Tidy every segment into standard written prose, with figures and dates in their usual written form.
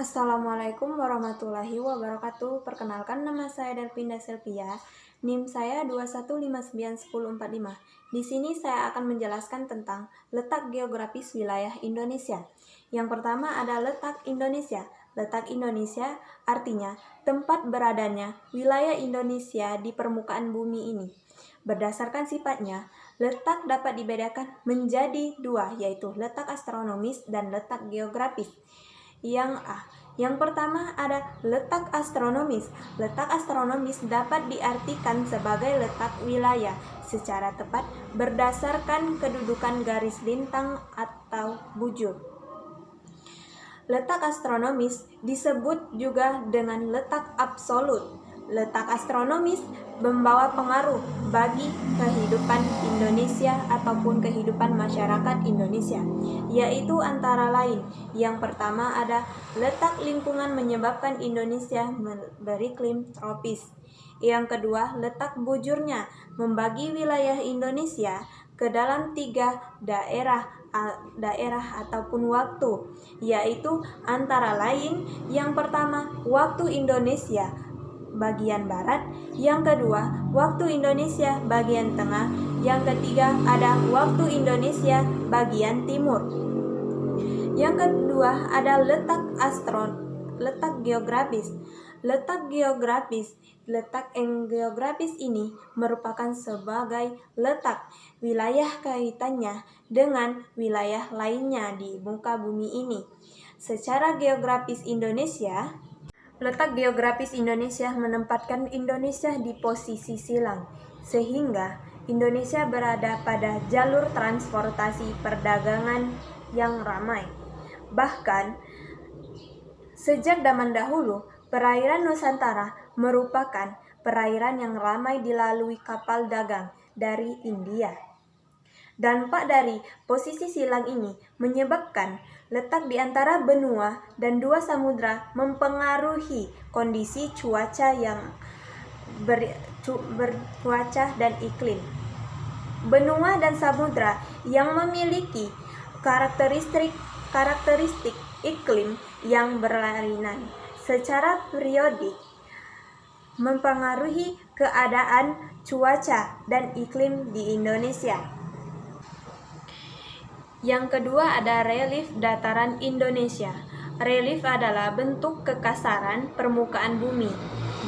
Assalamualaikum warahmatullahi wabarakatuh. Perkenalkan, nama saya Delvinda Selvia. NIM saya 2159145. Di sini saya akan menjelaskan tentang letak geografis wilayah Indonesia. Yang pertama ada letak Indonesia. Letak Indonesia artinya tempat beradanya wilayah Indonesia di permukaan bumi ini. Berdasarkan sifatnya, letak dapat dibedakan menjadi dua, yaitu letak astronomis dan letak geografis. Yang pertama ada letak astronomis. Letak astronomis dapat diartikan sebagai letak wilayah secara tepat berdasarkan kedudukan garis lintang atau bujur. Letak astronomis disebut juga dengan letak absolut. Letak astronomis membawa pengaruh bagi kehidupan Indonesia ataupun kehidupan masyarakat Indonesia, yaitu antara lain yang pertama ada letak lingkungan menyebabkan Indonesia beriklim tropis. Yang kedua, letak bujurnya membagi wilayah Indonesia ke dalam 3 daerah ataupun waktu, yaitu antara lain yang pertama waktu Indonesia bagian barat, yang kedua waktu Indonesia bagian tengah, yang ketiga ada waktu Indonesia bagian timur. Yang kedua ada letak geografis. Letak geografis ini merupakan sebagai letak wilayah kaitannya dengan wilayah lainnya di muka bumi ini. Secara geografis Indonesia, letak geografis Indonesia menempatkan Indonesia di posisi silang, sehingga Indonesia berada pada jalur transportasi perdagangan yang ramai. Bahkan, sejak zaman dahulu, perairan Nusantara merupakan perairan yang ramai dilalui kapal dagang dari India. Dampak dari posisi silang ini menyebabkan letak di antara benua dan 2 samudra mempengaruhi kondisi cuaca bercuaca dan iklim. Benua dan samudra yang memiliki karakteristik iklim yang berlainan secara periodik mempengaruhi keadaan cuaca dan iklim di Indonesia. Yang kedua ada relief dataran Indonesia. Relief adalah bentuk kekasaran permukaan bumi,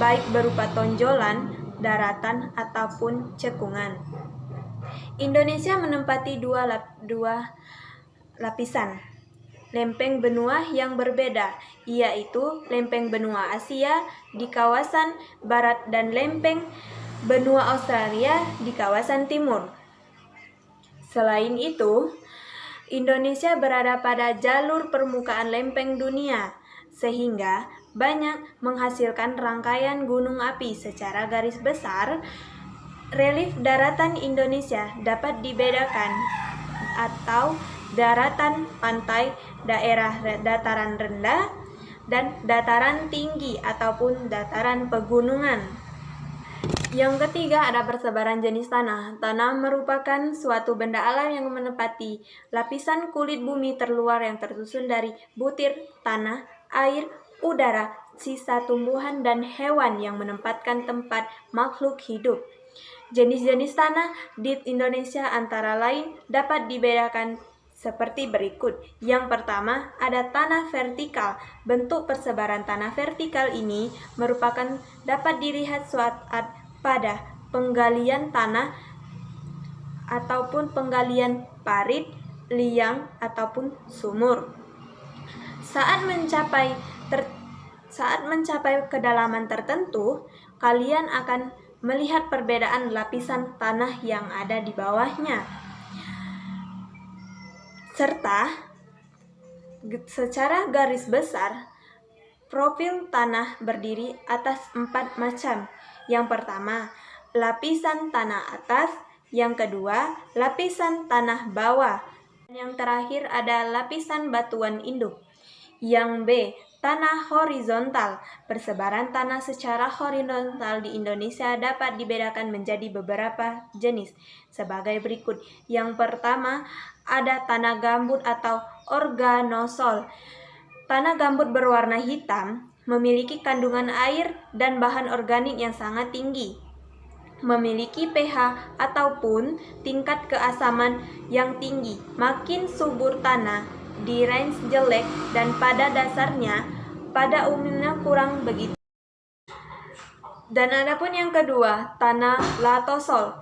baik berupa tonjolan, daratan, ataupun cekungan. Indonesia menempati dua lapisan lempeng benua yang berbeda, yaitu lempeng benua Asia di kawasan barat dan lempeng benua Australia di kawasan timur. Selain itu, Indonesia berada pada jalur permukaan lempeng dunia, sehingga banyak menghasilkan rangkaian gunung api. Secara garis besar, relief daratan Indonesia dapat dibedakan atau daratan pantai, daerah dataran rendah, dan dataran tinggi ataupun dataran pegunungan. Yang ketiga ada persebaran jenis tanah. Tanah merupakan suatu benda alam yang menempati lapisan kulit bumi terluar yang tersusun dari butir tanah, air, udara, sisa tumbuhan dan hewan yang menempatkan tempat makhluk hidup. Jenis-jenis tanah di Indonesia antara lain dapat dibedakan seperti berikut. Yang pertama ada tanah vertikal. Bentuk persebaran tanah vertikal ini merupakan dapat dilihat saat pada penggalian tanah ataupun penggalian parit, liang, ataupun sumur. Saat mencapai kedalaman tertentu, kalian akan melihat perbedaan lapisan tanah yang ada di bawahnya. Serta secara garis besar, profil tanah berdiri atas 4 macam. Yang pertama, lapisan tanah atas. Yang kedua, lapisan tanah bawah. Dan yang terakhir ada lapisan batuan induk. Yang B, tanah horizontal. Persebaran tanah secara horizontal di Indonesia dapat dibedakan menjadi beberapa jenis sebagai berikut. Yang pertama, ada tanah gambut atau organosol. Tanah gambut berwarna hitam memiliki kandungan air dan bahan organik yang sangat tinggi. Memiliki pH ataupun tingkat keasaman yang tinggi. Makin subur tanah di range jelek dan pada dasarnya pada umumnya kurang begitu. Dan adapun yang kedua, tanah latosol.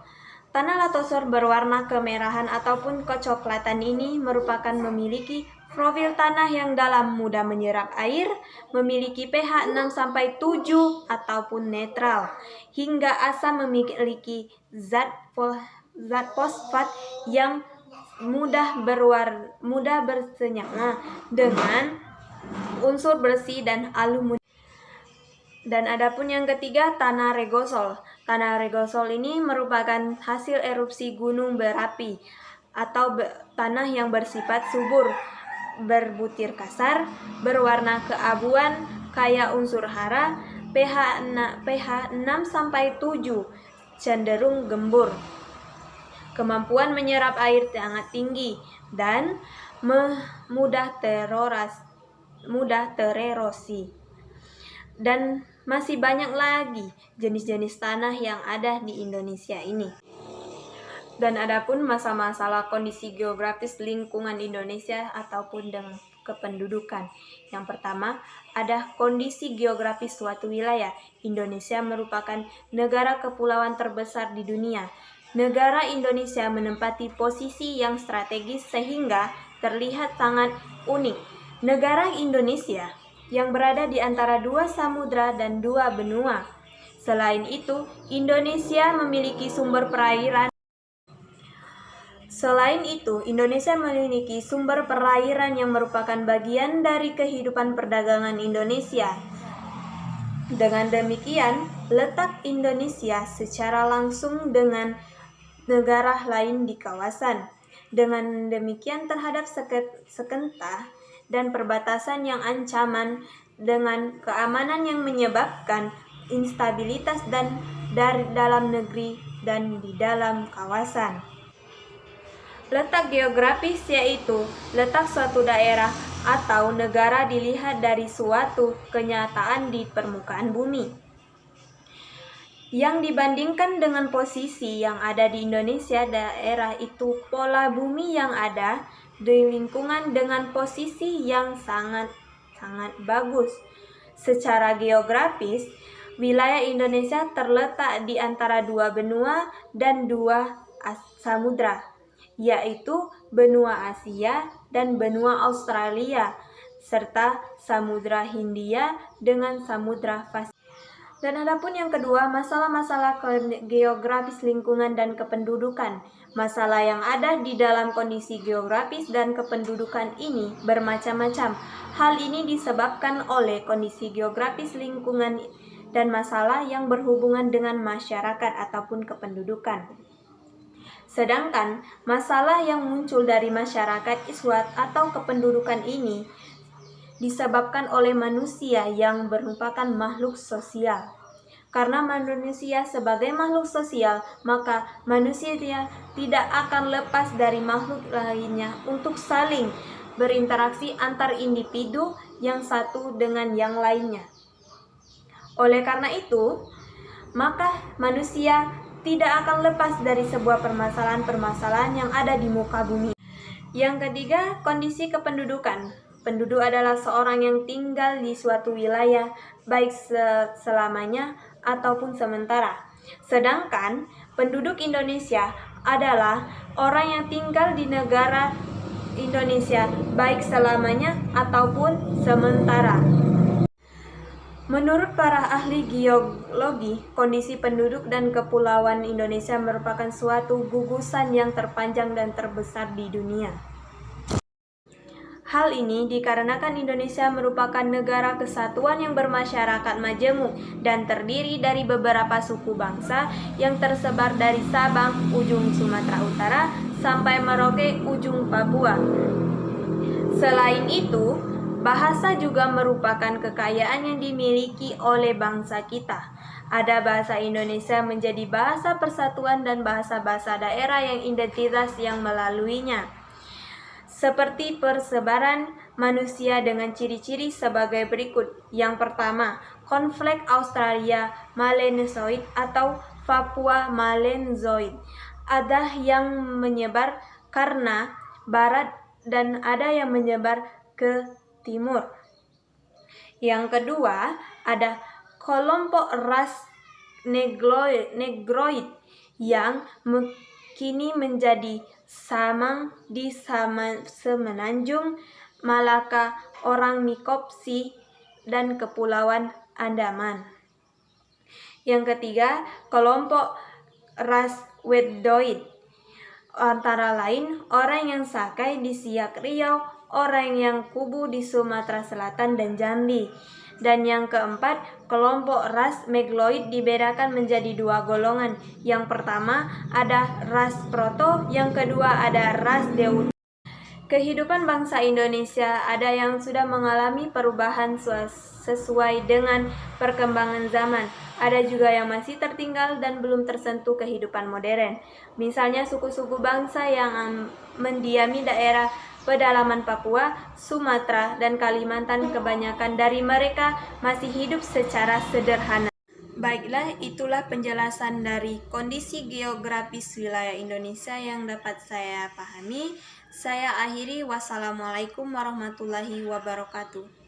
Tanah latosol berwarna kemerahan ataupun kecoklatan ini merupakan memiliki profil tanah yang dalam, mudah menyerap air, memiliki pH 6-7 ataupun netral, hingga asam, memiliki zat fosfat yang mudah bersenyawa dengan unsur bersih dan aluminium. Dan adapun yang ketiga, tanah regosol. Tanah regosol ini merupakan hasil erupsi gunung berapi atau tanah yang bersifat subur, berbutir kasar, berwarna keabuan, kaya unsur hara, pH 6-7, cenderung gembur. Kemampuan menyerap air sangat tinggi dan mudah tererosi. Dan masih banyak lagi jenis-jenis tanah yang ada di Indonesia ini. Dan adapun masalah kondisi geografis lingkungan Indonesia ataupun dengan kependudukan. Yang pertama, ada kondisi geografis suatu wilayah. Indonesia merupakan negara kepulauan terbesar di dunia. Negara Indonesia menempati posisi yang strategis sehingga terlihat sangat unik. Negara Indonesia yang berada di antara 2 samudra dan 2 benua. Selain itu, Indonesia memiliki sumber perairan yang merupakan bagian dari kehidupan perdagangan Indonesia. Dengan demikian, letak Indonesia secara langsung dengan negara lain di kawasan. Dengan demikian terhadap sekentah dan perbatasan yang ancaman dengan keamanan yang menyebabkan instabilitas dan dari dalam negeri dan di dalam kawasan. Letak geografis yaitu letak suatu daerah atau negara dilihat dari suatu kenyataan di permukaan bumi. Yang dibandingkan dengan posisi yang ada di Indonesia, daerah itu pola bumi yang ada di lingkungan dengan posisi yang sangat bagus. Secara geografis, wilayah Indonesia terletak di antara 2 benua dan 2 samudra, yaitu benua Asia dan benua Australia, serta Samudra Hindia dengan Samudra Pasifik. Dan adapun yang kedua, masalah-masalah geografis lingkungan dan kependudukan. Masalah yang ada di dalam kondisi geografis dan kependudukan ini bermacam-macam. Hal ini disebabkan oleh kondisi geografis lingkungan dan masalah yang berhubungan dengan masyarakat ataupun kependudukan. Sedangkan masalah yang muncul dari masyarakat iswat atau kependudukan ini disebabkan oleh manusia yang merupakan makhluk sosial. Karena manusia sebagai makhluk sosial, maka manusia tidak akan lepas dari makhluk lainnya untuk saling berinteraksi antar individu yang satu dengan yang lainnya. Oleh karena itu, maka manusia tidak akan lepas dari sebuah permasalahan-permasalahan yang ada di muka bumi. Yang ketiga, kondisi kependudukan. Penduduk adalah seorang yang tinggal di suatu wilayah, baik selamanya ataupun sementara. Sedangkan penduduk Indonesia adalah orang yang tinggal di negara Indonesia, baik selamanya ataupun sementara. Menurut para ahli geologi, kondisi penduduk dan kepulauan Indonesia merupakan suatu gugusan yang terpanjang dan terbesar di dunia. Hal ini dikarenakan Indonesia merupakan negara kesatuan yang bermasyarakat majemuk dan terdiri dari beberapa suku bangsa yang tersebar dari Sabang, ujung Sumatera Utara, sampai Merauke, ujung Papua. Selain itu, bahasa juga merupakan kekayaan yang dimiliki oleh bangsa kita. Ada bahasa Indonesia menjadi bahasa persatuan dan bahasa-bahasa daerah yang identitas yang melaluinya. Seperti persebaran manusia dengan ciri-ciri sebagai berikut. Yang pertama, konflik Australia-Melannezoic atau Papua-Melannezoic. Ada yang menyebar karena barat dan ada yang menyebar ke timur. Yang kedua, ada kelompok ras Negroid yang kini menjadi samang di semenanjung Malaka, orang Mikopsi, dan Kepulauan Andaman. Yang ketiga, kelompok ras Wedoid, antara lain orang yang Sakai di Siak Riau, orang yang Kubu di Sumatera Selatan dan Jambi. Dan yang keempat, kelompok ras Megloid dibedakan menjadi dua golongan. Yang pertama ada ras Proto, yang kedua ada ras Deuter. Kehidupan bangsa Indonesia ada yang sudah mengalami perubahan sesuai dengan perkembangan zaman. Ada juga yang masih tertinggal dan belum tersentuh kehidupan modern. Misalnya suku-suku bangsa yang mendiami daerah pedalaman Papua, Sumatera, dan Kalimantan, kebanyakan dari mereka masih hidup secara sederhana. Baiklah, itulah penjelasan dari kondisi geografis wilayah Indonesia yang dapat saya pahami. Saya akhiri, wassalamualaikum warahmatullahi wabarakatuh.